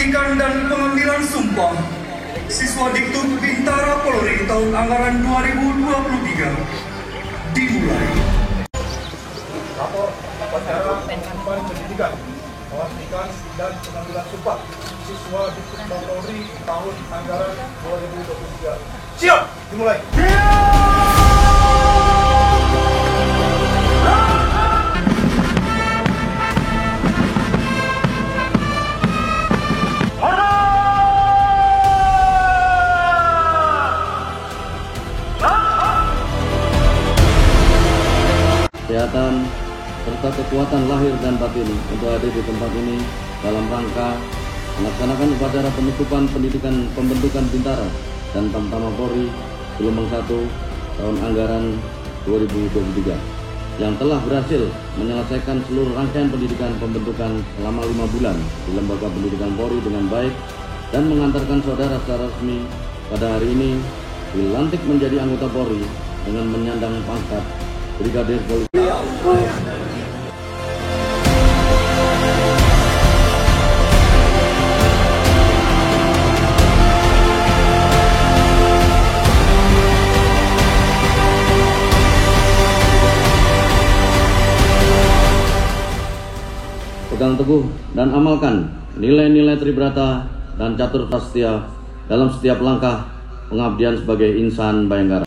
Pelantikan dan pengambilan sumpah siswa Diktum Bintara Polri tahun anggaran 2023 dimulai. Rapor upacara pengambilan pendidikan, pelantikan dan pengambilan sumpah siswa Diktum Polri tahun anggaran 2023. Siap, dimulai. Kesehatan serta kekuatan lahir dan batin untuk hadir di tempat ini dalam rangka melaksanakan upacara penutupan pendidikan pembentukan Bintara dan Tamtama Polri gelombang 1 tahun anggaran 2023 yang telah berhasil menyelesaikan seluruh rangkaian pendidikan pembentukan selama 5 bulan di Lembaga Pendidikan Polri dengan baik dan mengantarkan saudara secara resmi pada hari ini dilantik menjadi anggota Polri dengan menyandang pangkat Brigadir Polisi. Pegang teguh dan amalkan nilai-nilai Tribrata dan Catur Prastia dalam setiap langkah pengabdian sebagai insan Bayangkara.